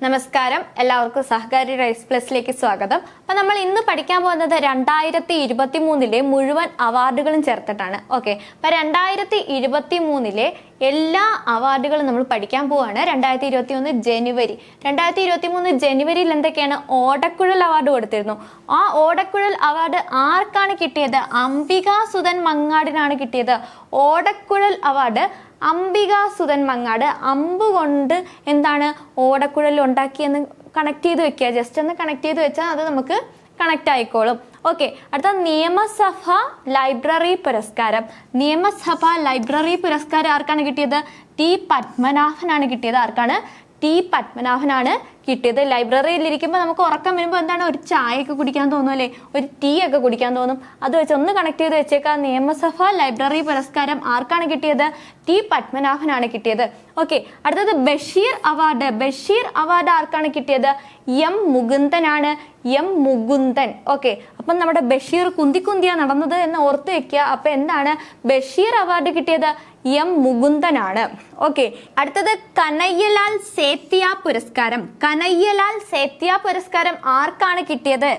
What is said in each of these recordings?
നമസ്കാരം, എല്ലാവർക്കും സഹകാരി റൈസ് പ്ലസിലേക്ക് സ്വാഗതം. അപ്പൊ നമ്മൾ ഇന്ന് പഠിക്കാൻ പോകുന്നത് 2023 മുഴുവൻ അവാർഡുകളും ചേർത്തിട്ടാണ്. ഓക്കെ, അപ്പൊ 2023 എല്ലാ അവാർഡുകളും നമ്മൾ പഠിക്കാൻ പോവാണ്. 2023 ജനുവരിയിൽ എന്തൊക്കെയാണ്? ഓടക്കുഴൽ അവാർഡ് കൊടുത്തിരുന്നു. ആ ഓടക്കുഴൽ അവാർഡ് ആർക്കാണ് കിട്ടിയത്? അംബികാസുധൻ മങ്ങാടിനാണ് കിട്ടിയത്. ഓടക്കുഴൽ അവാർഡ് അംബികാസുധൻ മങ്ങാട് അമ്പ് കൊണ്ട് എന്താണ് ഓടക്കുഴൽ ഉണ്ടാക്കിയെന്ന് കണക്ട് ചെയ്ത് വെക്കുക. ജസ്റ്റ് ഒന്ന് കണക്ട് ചെയ്ത് വെച്ചാൽ അത് നമുക്ക് കണക്ട് ആയിക്കോളും. ഓക്കെ, അടുത്ത നിയമസഭ ലൈബ്രറി പുരസ്കാരം. നിയമസഭ ലൈബ്രറി പുരസ്കാരം ആർക്കാണ് കിട്ടിയത്? ടി പത്മനാഭനാണ് കിട്ടിയത്. ആർക്കാണ്? ടി പത്മനാഭനാണ് കിട്ടിയത്. ലൈബ്രറിയിൽ ഇരിക്കുമ്പോൾ നമുക്ക് ഉറക്കം വരുമ്പോൾ എന്താണ്, ഒരു ചായ ഒക്കെ കുടിക്കാൻ തോന്നും അല്ലേ, ഒരു ടീ ഒക്കെ കുടിക്കാൻ തോന്നും. അത് വെച്ച് ഒന്ന് കണക്ട് ചെയ്ത് വെച്ചേക്കാം. നിയമസഭ ലൈബ്രറി പുരസ്കാരം ആർക്കാണ് കിട്ടിയത്? ടി പത്മനാഭനാണ് കിട്ടിയത്. ഓക്കെ, അടുത്തത് ബഷീർ അവാർഡ്. ബഷീർ അവാർഡ് ആർക്കാണ് കിട്ടിയത്? എം മുകുന്ദനാണ്. എം മുകുന്ദൻ. ഓക്കെ, അപ്പം നമ്മുടെ ബഷീർ കുന്തിയാ നടന്നത് എന്ന് ഓർത്ത് വെക്കുക. അപ്പൊ എന്താണ് ബഷീർ അവാർഡ് കിട്ടിയത്? എം മുകുന്ദനാണ്. ഓക്കെ, അടുത്തത് കനയ്യലാൽ സേത്തിയ പുരസ്കാരം. കനയ്യലാൽ സേത്തിയ പുരസ്കാരം ആർക്കാണ് കിട്ടിയത്?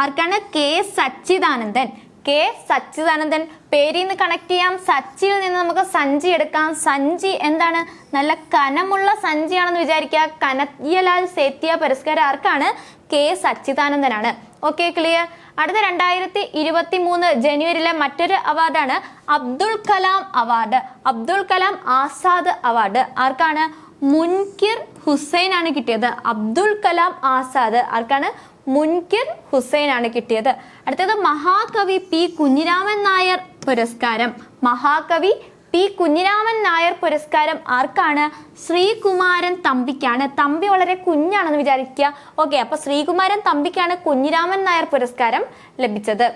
ആർക്കാണ്? കെ സച്ചിദാനന്ദൻ. കെ സച്ചിദാനന്ദൻ. പേരിൽ നിന്ന് കണക്ട് ചെയ്യാം. സച്ചിയിൽ നിന്ന് നമുക്ക് സഞ്ചി എടുക്കാം. സഞ്ചി എന്താണ്? നല്ല കനമുള്ള സഞ്ചിയാണെന്ന് വിചാരിക്കുക. കനയ്യലാൽ സേത്തിയ പുരസ്കാരം ആർക്കാണ്? കെ സച്ചിദാനന്ദനാണ്. Okay, clear. അടുത്ത 2023 ജനുവരിയിലെ മറ്റൊരു അവാർഡാണ് അബ്ദുൾ കലാം അവാർഡ്. അബ്ദുൾ കലാം ആസാദ് അവാർഡ് ആർക്കാണ്? മുൻകിർ ഹുസൈൻ ആണ് കിട്ടിയത്. അബ്ദുൾ കലാം ആസാദ് ആർക്കാണ്? മുൻകിർ ഹുസൈൻ ആണ് കിട്ടിയത്. അടുത്തത് മഹാകവി പി കുഞ്ഞിരാമൻ നായർ പുരസ്കാരം. മഹാകവി പി കുഞ്ഞിരാമൻ നായർ പുരസ്കാരം ആർക്കാണ്? ശ്രീകുമാരൻ തമ്പിക്കാണ്. തമ്പി വളരെ കുഞ്ഞാണെന്ന് വിചാരിക്കുക. ഓക്കെ, അപ്പൊ ശ്രീകുമാരൻ തമ്പിക്കാണ് കുഞ്ഞിരാമൻ നായർ പുരസ്കാരം ലഭിച്ചത്.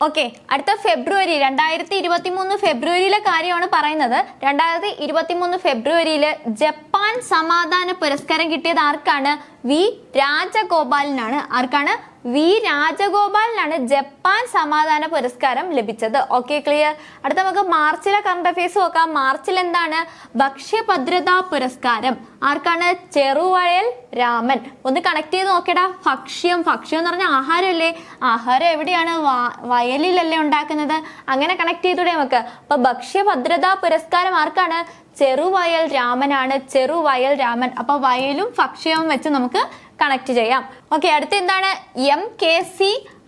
ഓക്കെ, അടുത്ത ഫെബ്രുവരി 2023 ഫെബ്രുവരിയിലെ കാര്യമാണ് പറയുന്നത്. 2023 ഫെബ്രുവരിയിൽ ജപ്പാൻ സമാധാന പുരസ്കാരം കിട്ടിയത് ആർക്കാണ്? വി രാജഗോപാലിനാണ്. ആർക്കാണ്? വി രാജഗോപാലിനാണ് ജപ്പാൻ സമാധാന പുരസ്കാരം ലഭിച്ചത്. Okay, clear. അടുത്ത നമുക്ക് മാർച്ചിലെ കറണ്ട് അഫയേഴ്സ് നോക്കാം. മാർച്ചിൽ എന്താണ്? ഭക്ഷ്യഭദ്രതാ പുരസ്കാരം ആർക്കാണ്? ചെറുവയൽ രാമൻ. ഒന്ന് കണക്ട് ചെയ്ത് നോക്കിയടാ. ഭക്ഷ്യം എന്ന് പറഞ്ഞാൽ ആഹാരമല്ലേ? ആഹാരം എവിടെയാണ്? വയലിലല്ലേ ഉണ്ടാക്കുന്നത്? അങ്ങനെ കണക്ട് ചെയ്തൂടെ നമുക്ക്. അപ്പൊ ഭക്ഷ്യഭദ്രതാ പുരസ്കാരം ആർക്കാണ്? ചെറുവയൽ രാമനാണ്. ചെറുവയൽ രാമൻ. അപ്പൊ വയലും ഭക്ഷ്യവും വെച്ച് നമുക്ക് കണക്ട് ചെയ്യാം. ഓക്കെ, അടുത്ത എന്താണ്? MKC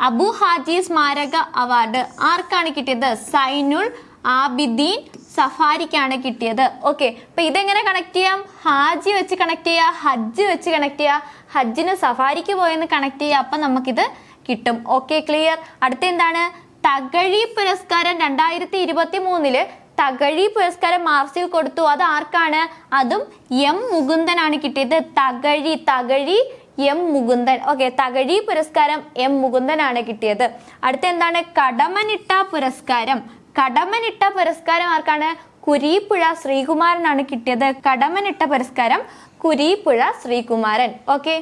അബു ഹാജി സ്മാരക അവാർഡ് ആർക്കാണ് കിട്ടിയത്? സൈനുൽ ആബിദീൻ സഫാരിക്കാണ് കിട്ടിയത്. ഓക്കെ, അപ്പൊ ഇതെങ്ങനെ കണക്ട് ചെയ്യാം? ഹാജി വെച്ച് കണക്ട് ചെയ്യുക, ഹജ്ജ് വെച്ച് കണക്ട് ചെയ്യുക, ഹജ്ജിന് സഫാരിക്ക് പോയെന്ന് കണക്ട് ചെയ്യുക. അപ്പൊ നമുക്കിത് കിട്ടും. Okay, clear. അടുത്ത എന്താണ്? തകഴി പുരസ്കാരം 2023 തകഴി പുരസ്കാരം മാർച്ചിൽ കൊടുത്തു. അത് ആർക്കാണ്? അതും എം മുകുന്ദനാണ് കിട്ടിയത്. തകഴി എം മുകുന്ദൻ. ഓക്കെ, തകഴി പുരസ്കാരം എം മുകുന്ദനാണ് കിട്ടിയത്. അടുത്ത എന്താണ്? കടമനിട്ട പുരസ്കാരം. കടമനിട്ട പുരസ്കാരം ആർക്കാണ്? കുരീപ്പുഴ ശ്രീകുമാരനാണ് കിട്ടിയത്. കടമനിട്ട പുരസ്കാരം കുരീപ്പുഴ ശ്രീകുമാരൻ. ഓക്കെ,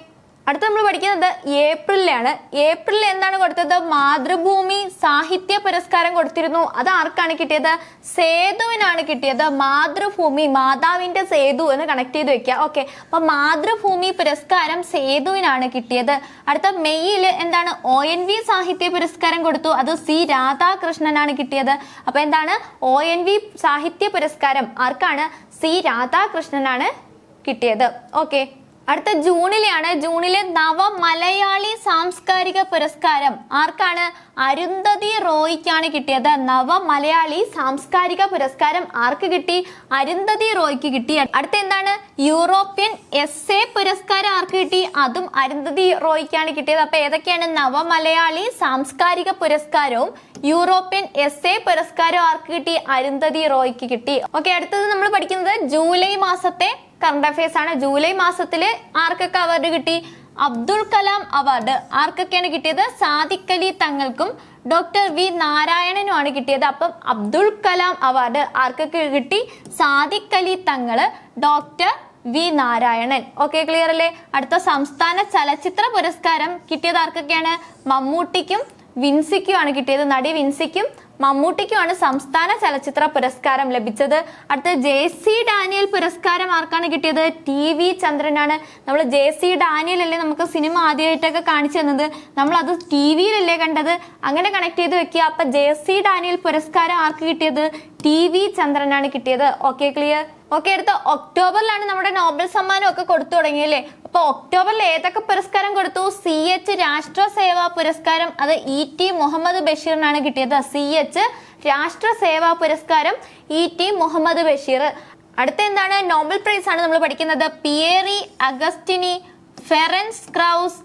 അടുത്ത നമ്മൾ പഠിക്കുന്നത് ഏപ്രിലാണ്. ഏപ്രിലിൽ എന്താണ് കൊടുത്തത്? മാതൃഭൂമി സാഹിത്യ പുരസ്കാരം കൊടുത്തിരുന്നു. അത് ആർക്കാണ് കിട്ടിയത്? സേതുവിനാണ് കിട്ടിയത്. മാതൃഭൂമി, മാതാവിന്റെ സേതു എന്ന് കണക്ട് ചെയ്ത് വെക്കുക. ഓക്കെ, അപ്പൊ മാതൃഭൂമി പുരസ്കാരം സേതുവിനാണ് കിട്ടിയത്. അടുത്ത മെയ്യിൽ എന്താണ്? ONV സാഹിത്യ പുരസ്കാരം കൊടുത്തു. അത് C രാധാകൃഷ്ണനാണ് കിട്ടിയത്. അപ്പൊ എന്താണ്? ONV സാഹിത്യ പുരസ്കാരം ആർക്കാണ്? C രാധാകൃഷ്ണനാണ് കിട്ടിയത്. ഓക്കെ, അടുത്ത ജൂണിലെയാണ്. ജൂണിലെ നവ മലയാളി സാംസ്കാരിക പുരസ്കാരം ആർക്കാണ്? അരുന്ധതി റോയ്ക്കാണ് കിട്ടിയത്. നവ മലയാളി സാംസ്കാരിക പുരസ്കാരം ആർക്ക് കിട്ടി? അരുന്ധതി റോയ്ക്ക് കിട്ടി. അടുത്ത എന്താണ്? യൂറോപ്യൻ എസ്സേ പുരസ്കാരം ആർക്ക് കിട്ടി? അതും അരുന്ധതി റോയ്ക്കാണ് കിട്ടിയത്. അപ്പൊ ഏതൊക്കെയാണ്? നവ മലയാളി സാംസ്കാരിക പുരസ്കാരവും യൂറോപ്യൻ എസ്സേ പുരസ്കാരവും ആർക്ക് കിട്ടി? അരുന്ധതി റോയ്ക്ക് കിട്ടി. ഓക്കെ, അടുത്തത് നമ്മൾ പഠിക്കുന്നത് ജൂലൈ മാസത്തെ കറണ്ട് അഫയേഴ്സ് ആണ്. ജൂലൈ മാസത്തില് ആർക്കൊക്കെ അവാർഡ് കിട്ടി? അബ്ദുൾ കലാം അവാർഡ് ആർക്കൊക്കെയാണ് കിട്ടിയത്? സാദിഖ് അലി തങ്ങൾക്കും ഡോക്ടർ വി നാരായണനുമാണ് കിട്ടിയത്. അപ്പം അബ്ദുൾ കലാം അവാർഡ് ആർക്കൊക്കെ കിട്ടി? Sadiq Ali Thangal, doctor V Narayanan. Okay, clear അല്ലേ? അടുത്ത സംസ്ഥാന ചലച്ചിത്ര പുരസ്കാരം കിട്ടിയത് ആർക്കൊക്കെയാണ്? മമ്മൂട്ടിക്കും വിൻസിക്കും ആണ് കിട്ടിയത്. നടി വിൻസിക്കും മമ്മൂട്ടിക്കുമാണ് സംസ്ഥാന ചലച്ചിത്ര പുരസ്കാരം ലഭിച്ചത്. അടുത്ത JC ഡാനിയൽ പുരസ്കാരം ആർക്കാണ് കിട്ടിയത്? TV ചന്ദ്രനാണ്. നമ്മൾ JC ഡാനിയൽ അല്ലേ നമുക്ക് സിനിമ ആദ്യമായിട്ടൊക്കെ കാണിച്ചു തന്നത്, നമ്മൾ അത് TV-യിലല്ലേ കണ്ടത്, അങ്ങനെ കണക്ട് ചെയ്ത് വെക്കുക. അപ്പൊ JC ഡാനിയൽ പുരസ്കാരം ആർക്ക് കിട്ടിയത്? TV ചന്ദ്രനാണ് കിട്ടിയത്. Okay, clear? ഓക്കെ, അടുത്ത ഒക്ടോബറിലാണ് നമ്മുടെ നോബൽ സമ്മാനം ഒക്കെ കൊടുത്തു തുടങ്ങിയല്ലേ. അപ്പൊ ഒക്ടോബറിൽ ഏതൊക്കെ പുരസ്കാരം കൊടുത്തു? CH രാഷ്ട്ര സേവാ പുരസ്കാരം, അത് ET മുഹമ്മദ് ബഷീറിനാണ് കിട്ടിയത്. CH രാഷ്ട്ര സേവാ പുരസ്കാരം ET മുഹമ്മദ് ബഷീർ. അടുത്ത എന്താണ്? നോബൽ പ്രൈസ് ആണ് നമ്മൾ പഠിക്കുന്നത്. പിയറി അഗസ്റ്റിനി, ഫെറൻസ് ക്രൗസ്,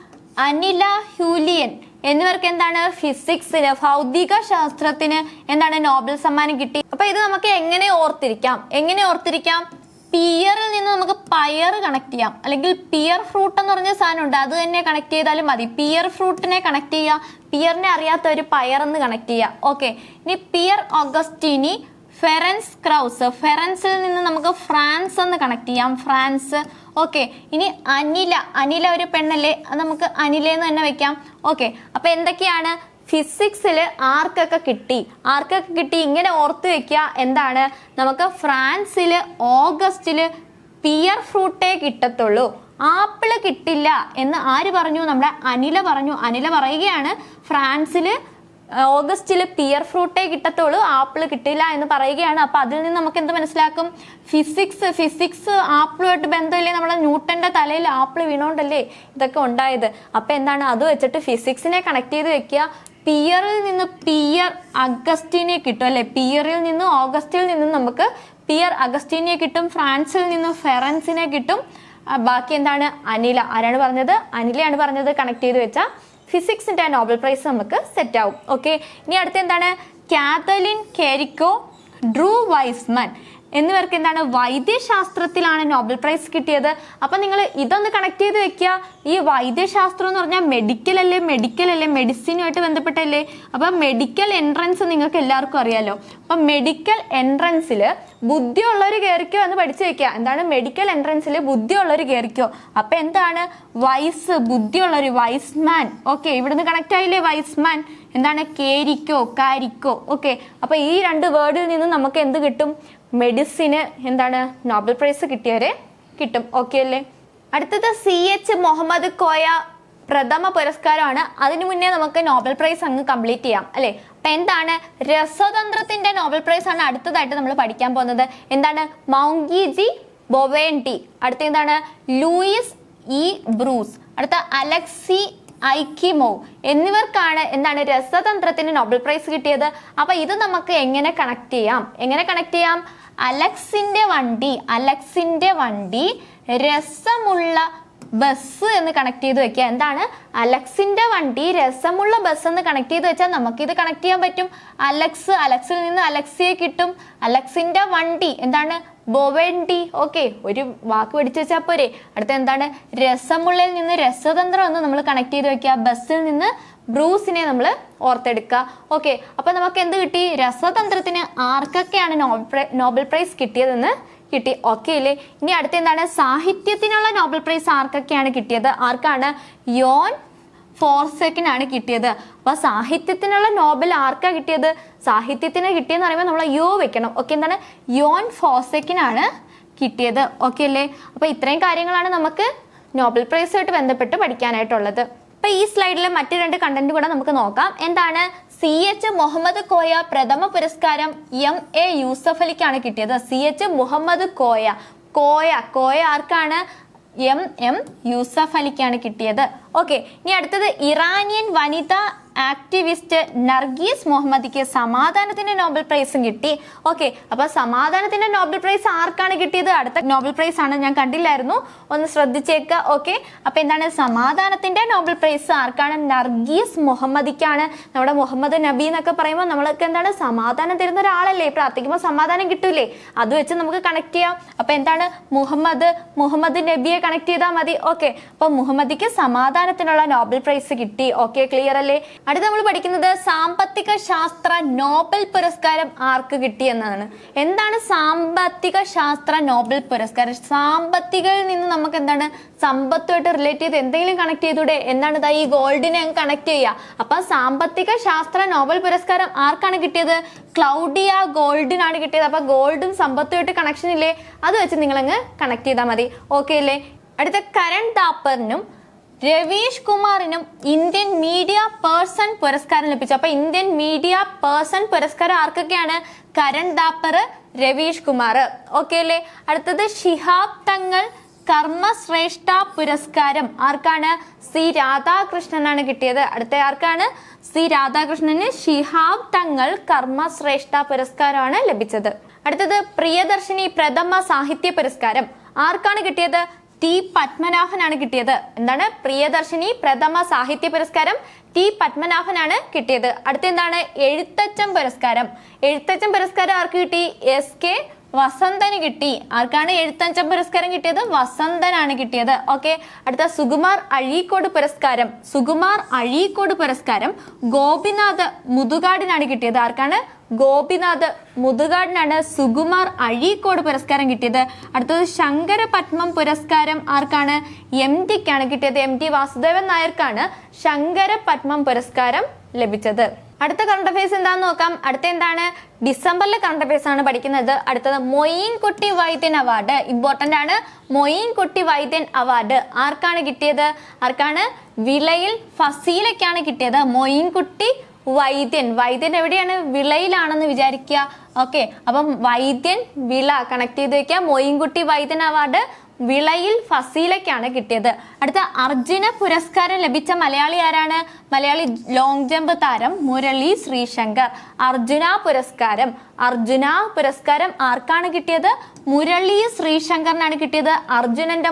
അനില ഹ്യൂലിയൻ എന്നിവർക്ക് എന്താണ്? ഫിസിക്സിന്, ഭൗതിക ശാസ്ത്രത്തിന് എന്താണ് നോബൽ സമ്മാനം കിട്ടി. അപ്പൊ ഇത് നമുക്ക് എങ്ങനെ ഓർത്തിരിക്കാം? പിയറിൽ നിന്ന് നമുക്ക് പയർ കണക്ട് ചെയ്യാം, അല്ലെങ്കിൽ പിയർ ഫ്രൂട്ട് എന്ന് പറഞ്ഞ സാധനം ഉണ്ട്, അത് തന്നെ കണക്ട് ചെയ്താലും മതി. പിയർ ഫ്രൂട്ടിനെ കണക്ട് ചെയ്യുക, പിയറിനെ അറിയാത്ത ഒരു പയർ എന്ന് കണക്ട് ചെയ്യുക. ഓക്കെ, ഇനി പിയർ ഓഗസ്റ്റിനി, ഫെറൻസ് ക്രൗസ്, ഫെറൻസിൽ നിന്ന് നമുക്ക് ഫ്രാൻസ് എന്ന് കണക്ട് ചെയ്യാം, ഫ്രാൻസ്. ഓക്കെ, ഇനി അനില ഒരു പെണ്ണല്ലേ, അത് നമുക്ക് അനിലെന്ന് തന്നെ വെക്കാം. ഓക്കെ, അപ്പൊ എന്തൊക്കെയാണ് ഫിസിക്സിൽ ആർക്കൊക്കെ കിട്ടി ഇങ്ങനെ ഓർത്ത് വെക്കുക. എന്താണ്? നമുക്ക് ഫ്രാൻസിൽ ഓഗസ്റ്റില് പിയർ ഫ്രൂട്ടേ കിട്ടത്തുള്ളൂ, ആപ്പിള് കിട്ടില്ല എന്ന് ആര് പറഞ്ഞു? നമ്മുടെ അനില പറഞ്ഞു. അനില പറയുകയാണ് ഫ്രാൻസിൽ ഓഗസ്റ്റില് പിയർ ഫ്രൂട്ടേ കിട്ടത്തുള്ളൂ, ആപ്പിള് കിട്ടില്ല എന്ന് പറയുകയാണ്. അപ്പൊ അതിൽ നിന്ന് നമുക്ക് എന്ത് മനസ്സിലാക്കും? ഫിസിക്സ് ആപ്പിളുമായിട്ട് ബന്ധമില്ലേ? നമ്മുടെ ന്യൂട്ടന്റെ തലയിൽ ആപ്പിള് വീണോണ്ടല്ലേ ഇതൊക്കെ ഉണ്ടായത്. അപ്പൊ എന്താണ്? അത് വെച്ചിട്ട് ഫിസിക്സിനെ കണക്ട് ചെയ്ത് വെക്കുക. പിയറിൽ നിന്ന് പിയർ അഗസ്റ്റിനെ കിട്ടും അല്ലെ, പിയറിൽ നിന്ന് ഓഗസ്റ്റിൽ നിന്ന് നമുക്ക് പിയർ അഗസ്റ്റിനെ കിട്ടും, ഫ്രാൻസിൽ നിന്ന് ഫെറൻസിനെ കിട്ടും. ബാക്കി എന്താണ്? അനില. ആരാണ് പറഞ്ഞത്? അനിലയാണ് പറഞ്ഞത്. കണക്ട് ചെയ്ത് വെച്ചാൽ ഫിസിക്സിന്റെ നോബൽ പ്രൈസ് നമുക്ക് സെറ്റ് ആവും. ഓക്കെ, ഇനി അടുത്ത എന്താണ്? കാതലിൻ കെരിക്കോ, ഡ്രൂ വൈസ്മാൻ എന്നിവർക്ക് എന്താണ്? വൈദ്യശാസ്ത്രത്തിലാണ് നോബൽ പ്രൈസ് കിട്ടിയത്. അപ്പൊ നിങ്ങൾ ഇതൊന്ന് കണക്ട് ചെയ്ത് വെക്കുക. ഈ വൈദ്യശാസ്ത്രം എന്ന് പറഞ്ഞാൽ മെഡിക്കൽ അല്ലേ, മെഡിസിനുമായിട്ട് ബന്ധപ്പെട്ടല്ലേ. അപ്പൊ മെഡിക്കൽ എൻട്രൻസ് നിങ്ങൾക്ക് എല്ലാവർക്കും അറിയാലോ. അപ്പൊ മെഡിക്കൽ എൻട്രൻസിൽ ബുദ്ധിയുള്ളവർ കയറിക്കോ എന്ന് പഠിച്ചു വെക്കുക. എന്താണ്? മെഡിക്കൽ എൻട്രൻസിൽ ബുദ്ധിയുള്ളവർ കയറിക്കോ. അപ്പൊ എന്താണ്? ബുദ്ധിയുള്ളവർ, വൈസ്മാൻ. ഓക്കെ, ഇവിടുന്ന് കണക്ട് ആയില്ലേ വൈസ്മാൻ? എന്താണ്? കാരിക്കോ. ഓക്കെ, അപ്പൊ ഈ രണ്ട് വേർഡിൽ നിന്ന് നമുക്ക് എന്ത് കിട്ടും? മെഡിസിന് എന്താണ്? നോബൽ പ്രൈസ് കിട്ടിയവരെ കിട്ടും. ഓക്കെ അല്ലേ? അടുത്തത് CH മുഹമ്മദ് കോയ പ്രഥമ പുരസ്കാരമാണ്. അതിനു മുന്നേ നമുക്ക് നോബൽ പ്രൈസ് അങ്ങ് കംപ്ലീറ്റ് ചെയ്യാം അല്ലെ. അപ്പൊ എന്താണ്? രസതന്ത്രത്തിന്റെ നോബൽ പ്രൈസ് ആണ് അടുത്തതായിട്ട് നമ്മൾ പഠിക്കാൻ പോകുന്നത്. എന്താണ്? മൗങ്കിജി ബൊവേൻറ്റി. അടുത്ത എന്താണ്? Louis E Brus. അടുത്ത അലക്സി ഐക്കിമോ എന്നിവർക്കാണ് എന്താണ്? രസതന്ത്രത്തിന് നോബൽ പ്രൈസ് കിട്ടിയത്. അപ്പൊ ഇത് നമുക്ക് എങ്ങനെ കണക്ട് ചെയ്യാം? അലക്സിന്റെ വണ്ടി രസമുള്ള ബസ് എന്ന് കണക്ട് ചെയ്ത് വെക്കുക. എന്താണ്? അലക്സിന്റെ വണ്ടി രസമുള്ള ബസ് എന്ന് കണക്ട് ചെയ്ത് വെച്ചാൽ നമുക്ക് ഇത് കണക്ട് ചെയ്യാൻ പറ്റും. അലക്സിൽ നിന്ന് അലക്സിയെ കിട്ടും. അലക്സിന്റെ വണ്ടി എന്താണ്? ബൊവെൻഡി. ഓക്കെ, ഒരു വാക്ക് പഠിച്ചു വെച്ചാൽ പോരെ. അടുത്ത എന്താണ്? രസമുള്ളിൽ നിന്ന് രസതന്ത്രം എന്ന് നമ്മൾ കണക്ട് ചെയ്ത് വെക്കുക. ബസ്സിൽ നിന്ന് ബ്രൂസിനെ നമ്മൾ ഓർത്തെടുക്കുക. ഓക്കെ, അപ്പൊ നമുക്ക് എന്ത് കിട്ടി? രസതന്ത്രത്തിന് ആർക്കൊക്കെയാണ് നോബൽ പ്രൈസ് കിട്ടിയതെന്ന് കിട്ടി. ഓക്കെ അല്ലേ? ഇനി അടുത്ത എന്താണ്? സാഹിത്യത്തിനുള്ള നോബൽ പ്രൈസ് ആർക്കൊക്കെയാണ് കിട്ടിയത്? ആർക്കാണ്? യോൻ ഫോർസെക്കിനാണ് കിട്ടിയത്. അപ്പൊ സാഹിത്യത്തിനുള്ള നോബൽ ആർക്കാ കിട്ടിയത്? സാഹിത്യത്തിന് കിട്ടിയെന്ന് പറയുമ്പോൾ നമ്മൾ യോ വെക്കണം. ഓക്കെ, എന്താണ്? യോൻ ഫോർസെക്കിനാണ് കിട്ടിയത്. ഓക്കെ അല്ലേ? അപ്പൊ ഇത്രയും കാര്യങ്ങളാണ് നമുക്ക് നോബൽ പ്രൈസുമായിട്ട് ബന്ധപ്പെട്ട് പഠിക്കാനായിട്ടുള്ളത്. അപ്പൊ ഈ സ്ലൈഡിൽ മറ്റു രണ്ട് കണ്ടന്റ് കൂടെ നമുക്ക് നോക്കാം. എന്താണ്? CH മുഹമ്മദ് കോയ പ്രഥമ പുരസ്കാരം MA യൂസഫ് അലിക്കാണ് കിട്ടിയത്. CH മുഹമ്മദ് കോയ ആർക്കാണ്? MM യൂസഫ് അലിക്കാണ് കിട്ടിയത്. ഓക്കെ, ഇനി അടുത്തത് ഇറാനിയൻ വനിതാ ആക്ടിവിസ്റ്റ് നർഗീസ് മുഹമ്മദിക്ക് സമാധാനത്തിന്റെ നോബൽ പ്രൈസും കിട്ടി. ഓക്കെ, അപ്പൊ സമാധാനത്തിന്റെ നോബൽ പ്രൈസ് ആർക്കാണ് കിട്ടിയത്? അടുത്ത നോബൽ പ്രൈസ് ആണ്, ഞാൻ കണ്ടില്ലായിരുന്നു, ഒന്ന് ശ്രദ്ധിച്ചേക്ക. ഓക്കെ, അപ്പൊ എന്താണ്? സമാധാനത്തിന്റെ നോബൽ പ്രൈസ് ആർക്കാണ്? നർഗീസ് മുഹമ്മദിക്കാണ്. നമ്മുടെ മുഹമ്മദ് നബി എന്നൊക്കെ പറയുമ്പോൾ നമ്മളൊക്കെ എന്താണ്? സമാധാനം തരുന്ന ഒരാളല്ലേ, പ്രാർത്ഥിക്കുമ്പോൾ സമാധാനം കിട്ടൂലേ, അത് വെച്ച് നമുക്ക് കണക്ട് ചെയ്യാം. അപ്പൊ എന്താണ്? മുഹമ്മദ് നബിയെ കണക്ട് ചെയ്താൽ മതി. ഓക്കെ, അപ്പൊ മുഹമ്മദിക്ക് സമാധാനത്തിനുള്ള നോബൽ പ്രൈസ് കിട്ടി. ഓക്കെ, ക്ലിയർ അല്ലേ? അടുത്ത നമ്മൾ പഠിക്കുന്നത് സാമ്പത്തിക ശാസ്ത്ര നോബൽ പുരസ്കാരം ആർക്ക് കിട്ടിയെന്നാണ്. എന്താണ് സാമ്പത്തിക ശാസ്ത്ര നോബൽ പുരസ്കാരം? സാമ്പത്തികയിൽ നിന്ന് നമുക്ക് എന്താണ് സമ്പത്തുമായിട്ട് റിലേറ്റ് ചെയ്ത് എന്തെങ്കിലും കണക്ട് ചെയ്തൂടെ? എന്താണ് ഈ ഗോൾഡിനെ കണക്ട് ചെയ്യുക. അപ്പൊ സാമ്പത്തിക ശാസ്ത്ര നോബൽ പുരസ്കാരം ആർക്കാണ് കിട്ടിയത്? ക്ലൗഡിയ ഗോൾഡിനാണ് കിട്ടിയത്. അപ്പൊ ഗോൾഡും സമ്പത്തുമായിട്ട് കണക്ഷൻ ഇല്ലേ? അത് വെച്ച് നിങ്ങളങ്ങ് കണക്ട് ചെയ്താൽ മതി. ഓക്കെ അല്ലേ? അടുത്ത കരൺ താപ്പറിനും രവീഷ് കുമാറിനും ഇന്ത്യൻ മീഡിയ പേഴ്സൺ പുരസ്കാരം ലഭിച്ചു. അപ്പൊ ഇന്ത്യൻ മീഡിയ പേഴ്സൺ പുരസ്കാരം ആർക്കൊക്കെയാണ്? കരൺ താപ്പർ, രവീഷ് കുമാർ. ഓക്കെ അല്ലേ? അടുത്തത് ശിഹാബ് തങ്ങൾ കർമ്മശ്രേഷ്ഠ പുരസ്കാരം ആർക്കാണ്? സി രാധാകൃഷ്ണനാണ് കിട്ടിയത്. അടുത്ത ആർക്കാണ്? സി രാധാകൃഷ്ണന് ശിഹാബ് തങ്ങൾ കർമ്മശ്രേഷ്ഠ പുരസ്കാരമാണ് ലഭിച്ചത്. അടുത്തത് പ്രിയദർശിനി പ്രഥമ സാഹിത്യ പുരസ്കാരം ആർക്കാണ് കിട്ടിയത്? ടി പത്മനാഭനാണ് കിട്ടിയത്. എന്താണ്? പ്രിയദർശിനി പ്രഥമ സാഹിത്യ പുരസ്കാരം ടി പത്മനാഭനാണ് കിട്ടിയത്. അടുത്ത എന്താണ്? എഴുത്തച്ഛൻ പുരസ്കാരം. എഴുത്തച്ഛൻ പുരസ്കാരം ആർക്ക് കിട്ടി? എസ് കെ വസന്തന് കിട്ടി. ആർക്കാണ് എഴുത്തച്ഛൻ പുരസ്കാരം കിട്ടിയത്? വസന്തനാണ് കിട്ടിയത്. ഓക്കെ. അടുത്ത സുകുമാർ അഴീക്കോട് പുരസ്കാരം. സുകുമാർ അഴീക്കോട് പുരസ്കാരം ഗോപിനാഥ് മുതുകാടിനാണ് കിട്ടിയത്. ആർക്കാണ്? ഗോപിനാഥ് മുതുകാടിനാണ് സുകുമാർ അഴീക്കോട് പുരസ്കാരം കിട്ടിയത്. അടുത്തത് ശങ്കര പത്മം പുരസ്കാരം ആർക്കാണ്? എം ടിക്കാണ് കിട്ടിയത്. എം ടി വാസുദേവൻ നായർക്കാണ് ശങ്കര പത്മം പുരസ്കാരം ലഭിച്ചത്. അടുത്ത കറണ്ട് അഫയേഴ്സ് എന്താന്ന് നോക്കാം. അടുത്ത എന്താണ്? ഡിസംബറിലെ കറണ്ട് അഫയേഴ്സ് ആണ് പഠിക്കുന്നത്. അടുത്തത് മൊയ്ൻകുട്ടി വൈദ്യൻ അവാർഡ്. ഇമ്പോർട്ടന്റ് ആണ്. മൊയ്ൻകുട്ടി വൈദ്യൻ അവാർഡ് ആർക്കാണ് കിട്ടിയത്? ആർക്കാണ്? വിളയിൽ ഫസീലയ്ക്കാണ് കിട്ടിയത്. മൊയ്ൻകുട്ടി വൈദ്യൻ. വൈദ്യൻ എവിടെയാണ്? വിളയിലാണെന്ന് വിചാരിക്കുക. ഓക്കെ. അപ്പം വൈദ്യൻ വിള കണക്ട് ചെയ്ത് വെക്കുക. മൊയ്ൻകുട്ടി വൈദ്യൻ അവാർഡ് വിളയിൽ ഫസീലയ്ക്കാണ് കിട്ടിയത്. അടുത്ത അർജുന പുരസ്കാരം ലഭിച്ച മലയാളി ആരാണ്? മലയാളി ലോങ് ജമ്പ് താരം മുരളി ശ്രീശങ്കർ. അർജുന പുരസ്കാരം ആർക്കാണ് കിട്ടിയത്? മുരളി ശ്രീശങ്കറിനാണ് കിട്ടിയത്. അർജുനന്റെ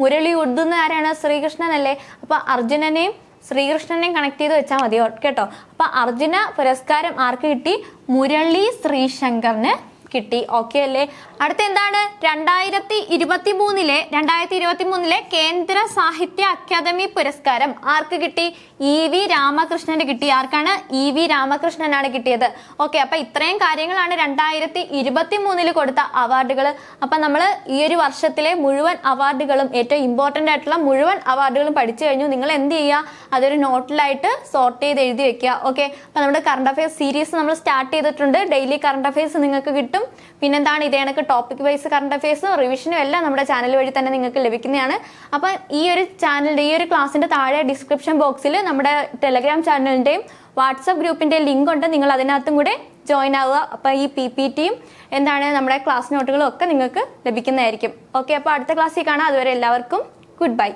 മുരളി ഉടുന്ന ആരാണ്? ശ്രീകൃഷ്ണൻ അല്ലേ? അപ്പൊ അർജുനനെയും ശ്രീകൃഷ്ണനെയും കണക്ട് ചെയ്ത് വെച്ചാൽ മതി കേട്ടോ. അപ്പൊ അർജുന പുരസ്കാരം ആർക്ക് കിട്ടി? മുരളി ശ്രീശങ്കറിന് കിട്ടി. ഓക്കെ അല്ലേ? അടുത്ത എന്താണ്? 2023 കേന്ദ്ര സാഹിത്യ അക്കാദമി പുരസ്കാരം ആർക്ക് കിട്ടി? ഇ വി രാമകൃഷ്ണന് കിട്ടി. ആർക്കാണ്? ഇ വി രാമകൃഷ്ണനാണ് കിട്ടിയത്. ഓക്കെ. അപ്പൊ ഇത്രയും കാര്യങ്ങളാണ് 2023 കൊടുത്ത അവാർഡുകൾ. അപ്പൊ നമ്മൾ ഈ ഒരു വർഷത്തിലെ മുഴുവൻ അവാർഡുകളും ഏറ്റവും ഇമ്പോർട്ടന്റ് ആയിട്ടുള്ള മുഴുവൻ അവാർഡുകളും പഠിച്ചു കഴിഞ്ഞു. നിങ്ങൾ എന്ത് ചെയ്യുക? അതൊരു നോട്ടിലായിട്ട് സോർട്ട് ചെയ്ത് എഴുതി വെക്കുക. ഓക്കെ. അപ്പൊ നമ്മുടെ കറണ്ട് അഫയേഴ്സ് സീരീസ് നമ്മൾ സ്റ്റാർട്ട് ചെയ്തിട്ടുണ്ട്. ഡെയിലി കറണ്ട് അഫയേഴ്സ് നിങ്ങൾക്ക് കിട്ടും. പിന്നെന്താണ്? ഇതേ കണക്ക് ടോപ്പിക് വൈസ് കറണ്ട് അഫയേഴ്സും റിവിഷനും എല്ലാം നമ്മുടെ ചാനൽ വഴി തന്നെ നിങ്ങൾക്ക് ലഭിക്കുന്നതാണ്. അപ്പൊ ഈ ഒരു ചാനലിന്റെ ഈ ഒരു ക്ലാസ്സിന്റെ താഴെ ഡിസ്ക്രിപ്ഷൻ ബോക്സിൽ നമ്മുടെ ടെലഗ്രാം ചാനലിന്റെയും വാട്സ്ആപ്പ് ഗ്രൂപ്പിന്റെ ലിങ്ക് ഉണ്ട്. നിങ്ങൾ അതിനകത്തും കൂടെ ജോയിൻ ആവുക. അപ്പൊ ഈ PPTയും എന്താണ് നമ്മുടെ ക്ലാസ് നോട്ടുകളും ഒക്കെ നിങ്ങൾക്ക് ലഭിക്കുന്നതായിരിക്കും. ഓക്കെ. അപ്പൊ അടുത്ത ക്ലാസ്സിൽ കാണാം. അതുവരെ എല്ലാവർക്കും ഗുഡ് ബൈ.